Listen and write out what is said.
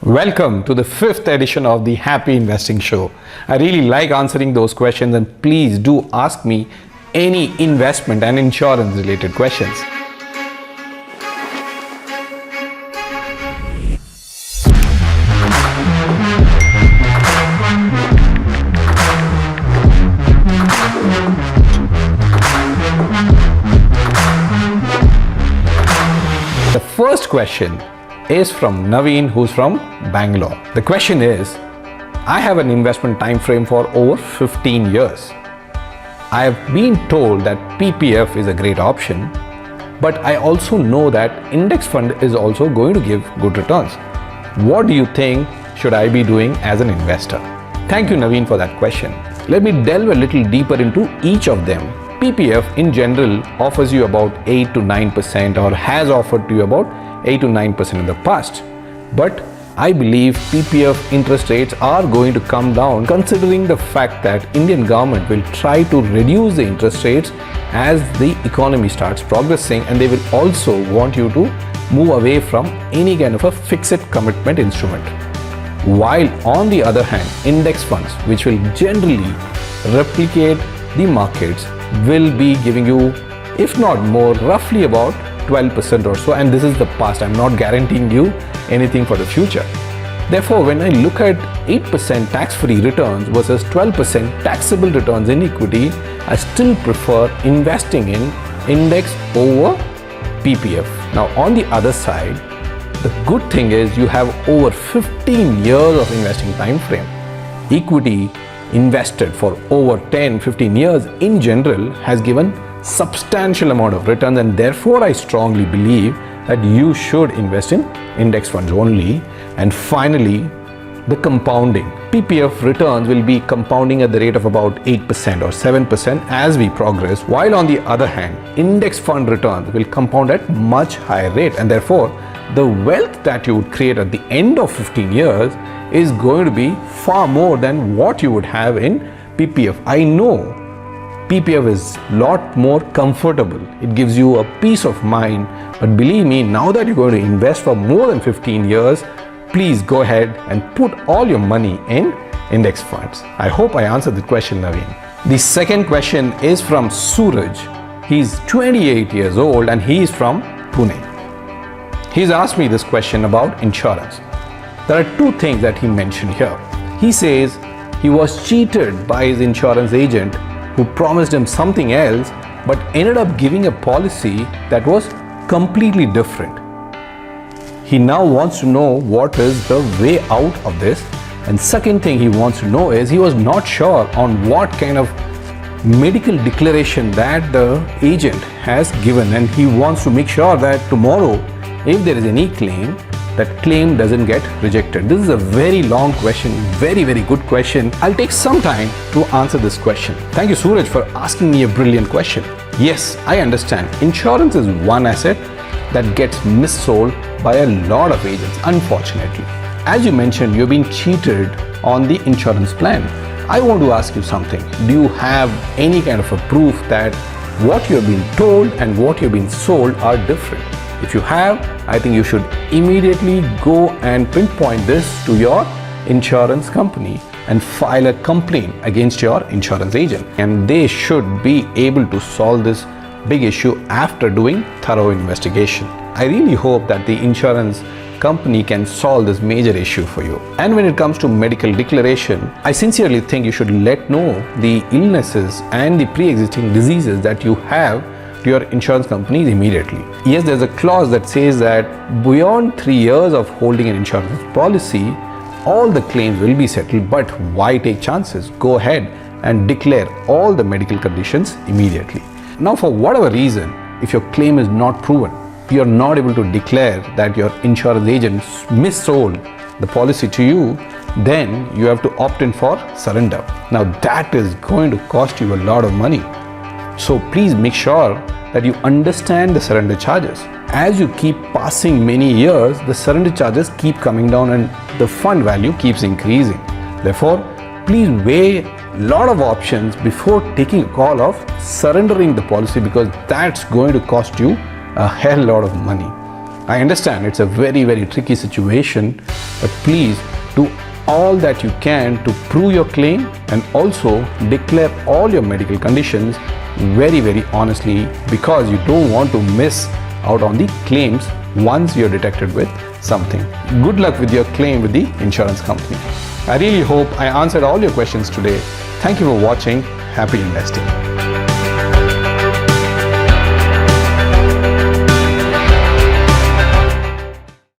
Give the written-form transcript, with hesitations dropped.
Welcome to the 5th edition of the Happy Investing Show. I really like answering those questions, and please do ask me any investment and insurance related questions. The first question is from Naveen, who's from Bangalore. The question is, I have an investment time frame for over 15 years. I have been told that PPF is a great option, but I also know that index fund is also going to give good returns. What do you think should I be doing as an investor? Thank you, Naveen, for that question. Let me delve a little deeper into each of them. PPF in general offers you about 8 to 9% or has offered to you about 8 to 9% in the past. But I believe PPF interest rates are going to come down, considering the fact that Indian government will try to reduce the interest rates as the economy starts progressing, and they will also want you to move away from any kind of a fixed commitment instrument. While on the other hand, index funds, which will generally replicate the markets, will be giving you, if not more, roughly about 12% or so, and this is the past. I'm not guaranteeing you anything for the future. Therefore, when I look at 8% tax-free returns versus 12% taxable returns in equity, I still prefer investing in index over PPF. Now, on the other side, the good thing is you have over 15 years of investing time frame. Equity invested for over 10-15 years in general has given substantial amount of returns, and therefore I strongly believe that you should invest in index funds only. And finally, the compounding. PPF returns will be compounding at the rate of about 8% or 7% as we progress, while on the other hand, index fund returns will compound at much higher rate, and therefore the wealth that you would create at the end of 15 years is going to be far more than what you would have in PPF. I know PPF is a lot more comfortable. It gives you a peace of mind. But believe me, now that you're going to invest for more than 15 years, please go ahead and put all your money in index funds. I hope I answered the question, Naveen. The second question is from Suraj. He's 28 years old and he is from Pune. He's asked me this question about insurance. There are two things that he mentioned here. He says he was cheated by his insurance agent who promised him something else but ended up giving a policy that was completely different. He now wants to know what is the way out of this. And second thing he wants to know is he was not sure on what kind of medical declaration that the agent has given, and he wants to make sure that tomorrow, if there is any claim, that claim doesn't get rejected. This is a very long question, very good question. I'll take some time to answer this question. Thank you, Suraj, for asking me a brilliant question. Yes, I understand. Insurance is one asset that gets missold by a lot of agents, unfortunately. As you mentioned, you've been cheated on the insurance plan. I want to ask you something. Do you have any kind of a proof that what you've been told and what you've been sold are different? If you have, I think you should immediately go and pinpoint this to your insurance company and file a complaint against your insurance agent. And they should be able to solve this big issue after doing thorough investigation. I really hope that the insurance company can solve this major issue for you. And when it comes to medical declaration, I sincerely think you should let know the illnesses and the pre-existing diseases that you have to your insurance companies immediately. Yes, there's a clause that says that beyond 3 years of holding an insurance policy, all the claims will be settled, but why take chances? Go ahead and declare all the medical conditions immediately. Now, for whatever reason, if your claim is not proven, you're not able to declare that your insurance agent missold the policy to you, then you have to opt in for surrender. Now, that is going to cost you a lot of money. So please make sure that you understand the surrender charges. As you keep passing many years, the surrender charges keep coming down and the fund value keeps increasing. Therefore, please weigh a lot of options before taking a call of surrendering the policy, because that's going to cost you a hell lot of money. I understand it's a very tricky situation, but please do all that you can to prove your claim and also declare all your medical conditions very honestly, because you don't want to miss out on the claims once you're detected with something. Good luck with your claim with the insurance company. I really hope I answered all your questions today. Thank you for watching. Happy investing.